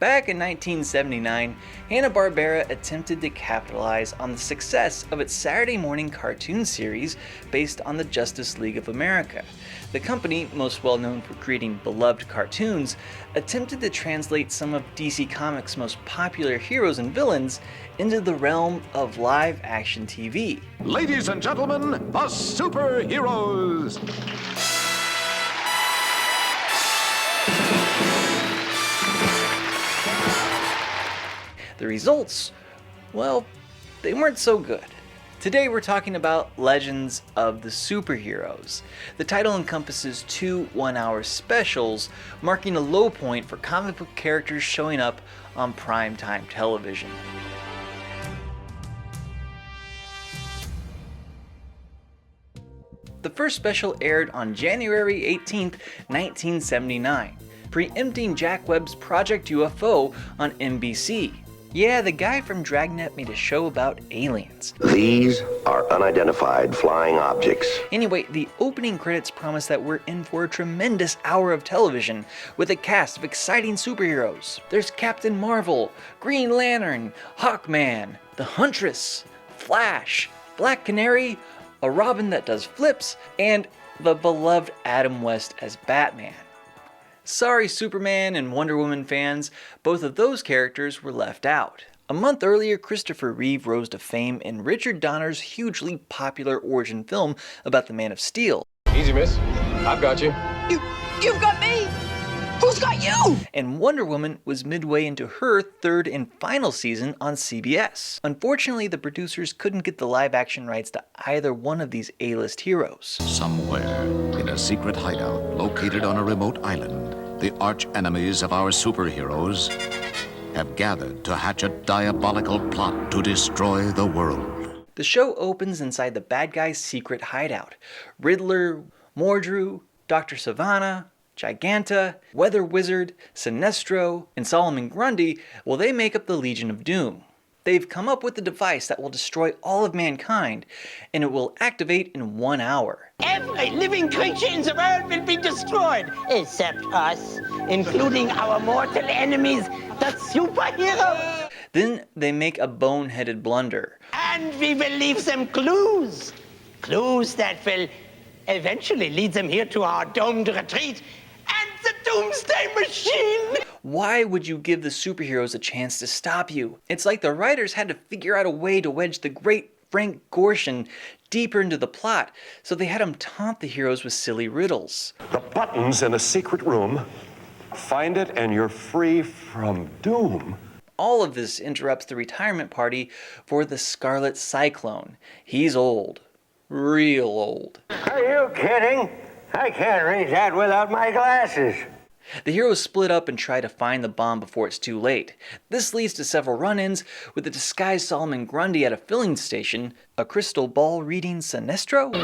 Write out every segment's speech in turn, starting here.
Back in 1979, Hanna-Barbera attempted to capitalize on the success of its Saturday morning cartoon series based on the Justice League of America. The company, most well known for creating beloved cartoons, attempted to translate some of DC Comics' most popular heroes and villains into the realm of live-action TV. Ladies and gentlemen, the superheroes! The results, well, they weren't so good. Today we're talking about Legends of the Superheroes. The title encompasses two one-hour specials, marking a low point for comic book characters showing up on primetime television. The first special aired on January 18, 1979, preempting Jack Webb's Project UFO on NBC. Yeah, the guy from Dragnet made a show about aliens. These are unidentified flying objects. Anyway, the opening credits promise that we're in for a tremendous hour of television with a cast of exciting superheroes. There's Captain Marvel, Green Lantern, Hawkman, the Huntress, Flash, Black Canary, a Robin that does flips, and the beloved Adam West as Batman. Sorry Superman and Wonder Woman fans, both of those characters were left out. A month earlier, Christopher Reeve rose to fame in Richard Donner's hugely popular origin film about the Man of Steel. Easy, miss. I've got you. You've got me! Who's got you? And Wonder Woman was midway into her third and final season on CBS. Unfortunately, the producers couldn't get the live-action rights to either one of these A-list heroes. Somewhere, in a secret hideout located on a remote island, the arch-enemies of our superheroes have gathered to hatch a diabolical plot to destroy the world. The show opens inside the bad guy's secret hideout. Riddler, Mordru, Dr. Sivana, Giganta, Weather Wizard, Sinestro, and Solomon Grundy, well, they make up the Legion of Doom. They've come up with a device that will destroy all of mankind, and it will activate in 1 hour. Every living creature in the world will be destroyed, except us, including our mortal enemies, the superheroes. Then they make a boneheaded blunder. And we will leave them clues. Clues that will eventually lead them here to our domed retreat and the Doomsday Machine. Why would you give the superheroes a chance to stop you? It's like the writers had to figure out a way to wedge the great Frank Gorshin deeper into the plot, so they had him taunt the heroes with silly riddles. The button's in a secret room. Find it and you're free from doom. All of this interrupts the retirement party for the Scarlet Cyclone. He's old. Real old. Are you kidding? I can't read that without my glasses. The heroes split up and try to find the bomb before it's too late. This leads to several run-ins with the disguised Solomon Grundy at a filling station, a crystal ball reading Sinestro.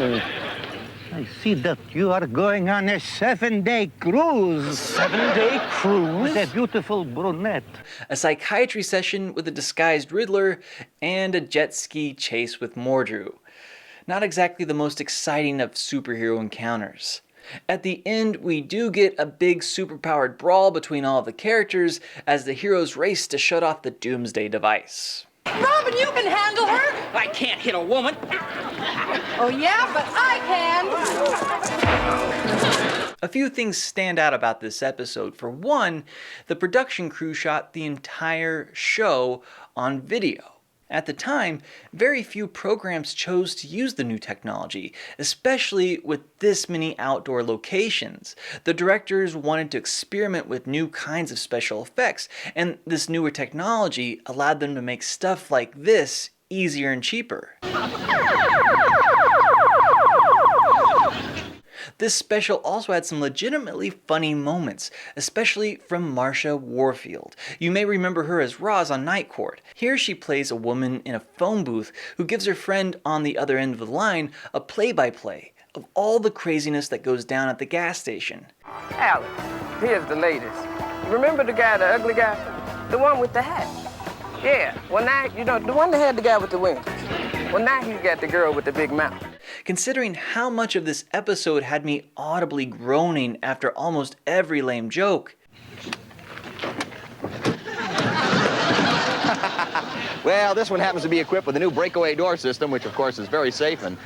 I see that you are going on a 7-day cruise. 7-day cruise? With a beautiful brunette. A psychiatry session with a disguised Riddler, and a jet ski chase with Mordru. Not exactly the most exciting of superhero encounters. At the end, we do get a big superpowered brawl between all of the characters as the heroes race to shut off the Doomsday device. Robin, you can handle her. I can't hit a woman. Oh yeah, but I can. A few things stand out about this episode. For one, the production crew shot the entire show on video. At the time, very few programs chose to use the new technology, especially with this many outdoor locations. The directors wanted to experiment with new kinds of special effects, and this newer technology allowed them to make stuff like this easier and cheaper. This special also had some legitimately funny moments, especially from Marsha Warfield. You may remember her as Roz on Night Court. Here she plays a woman in a phone booth who gives her friend on the other end of the line a play-by-play of all the craziness that goes down at the gas station. Alex, here's the latest. Remember the guy, the ugly guy? The one with the hat? Yeah, well now, the one that had the guy with the wings. Well now he's got the girl with the big mouth. Considering how much of this episode had me audibly groaning after almost every lame joke, Well, this one happens to be equipped with a new breakaway door system, which of course is very safe and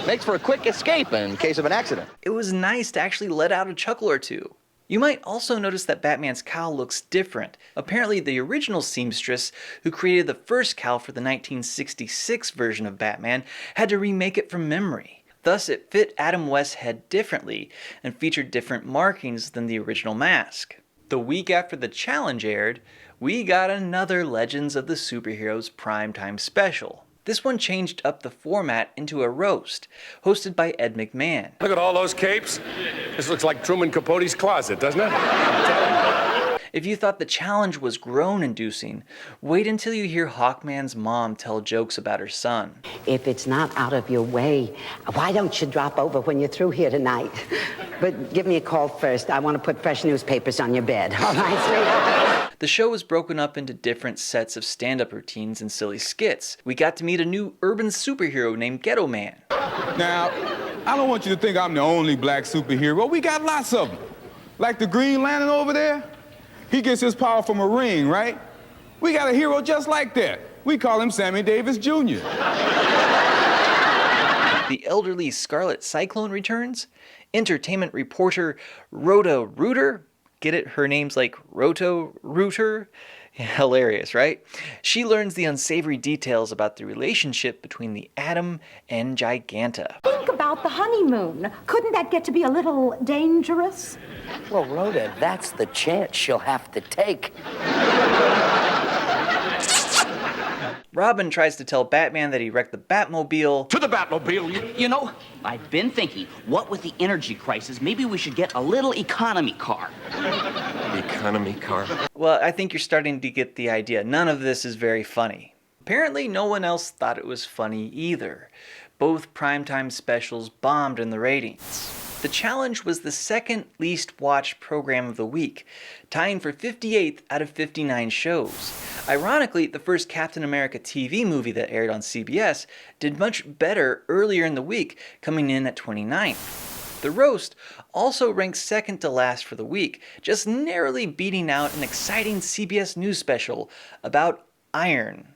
makes for a quick escape in case of an accident. It was nice to actually let out a chuckle or two. You might also notice that Batman's cowl looks different. Apparently the original seamstress who created the first cowl for the 1966 version of Batman had to remake it from memory. Thus it fit Adam West's head differently and featured different markings than the original mask. The week after the challenge aired, we got another Legends of the Superheroes primetime special. This one changed up the format into a roast, hosted by Ed McMahon. Look at all those capes. This looks like Truman Capote's closet, doesn't it? I'm telling you. If you thought the challenge was groan-inducing, wait until you hear Hawkman's mom tell jokes about her son. If it's not out of your way, why don't you drop over when you're through here tonight? But give me a call first. I want to put fresh newspapers on your bed. All right, sweetheart? The show was broken up into different sets of stand-up routines and silly skits. We got to meet a new urban superhero named Ghetto Man. Now, I don't want you to think I'm the only black superhero. We got lots of them. Like the Green Lantern over there. He gets his power from a ring, right? We got a hero just like that. We call him Sammy Davis Jr. The elderly Scarlet Cyclone returns. Entertainment reporter Rhoda Rooter. Get it? Her name's like Roto Rooter. Hilarious, right? She learns the unsavory details about the relationship between the Atom and Giganta. Think about the honeymoon. Couldn't that get to be a little dangerous? Well, Rhoda, that's the chance she'll have to take. Robin tries to tell Batman that he wrecked the Batmobile. To the Batmobile. You know, I've been thinking, what with the energy crisis, maybe we should get a little economy car. Economy car. Well, I think you're starting to get the idea. None of this is very funny. Apparently, no one else thought it was funny either. Both primetime specials bombed in the ratings. The challenge was the second least watched program of the week, tying for 58th out of 59 shows. Ironically, the first Captain America TV movie that aired on CBS did much better earlier in the week, coming in at 29th. The roast also ranked second to last for the week, just narrowly beating out an exciting CBS News special about iron.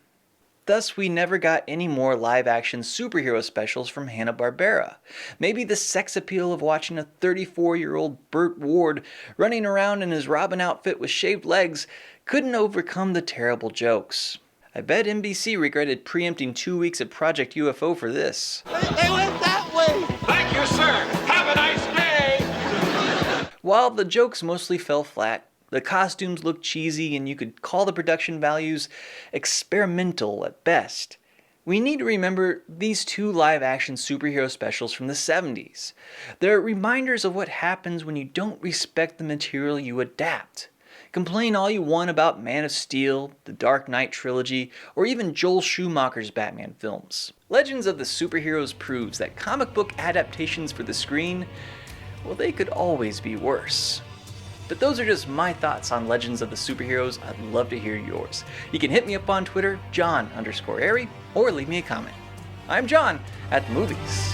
Thus, we never got any more live-action superhero specials from Hanna-Barbera. Maybe the sex appeal of watching a 34-year-old Burt Ward running around in his Robin outfit with shaved legs couldn't overcome the terrible jokes. I bet NBC regretted preempting 2 weeks of Project UFO for this. They went that way! Thank you, sir. Have a nice day. While the jokes mostly fell flat, the costumes looked cheesy and you could call the production values experimental at best. We need to remember these two live-action superhero specials from the 70s. They're reminders of what happens when you don't respect the material you adapt. Complain all you want about Man of Steel, the Dark Knight trilogy, or even Joel Schumacher's Batman films. Legends of the Superheroes proves that comic book adaptations for the screen, well, they could always be worse. But those are just my thoughts on Legends of the Superheroes. I'd love to hear yours. You can hit me up on Twitter, John_Airy, or leave me a comment. I'm John at the movies.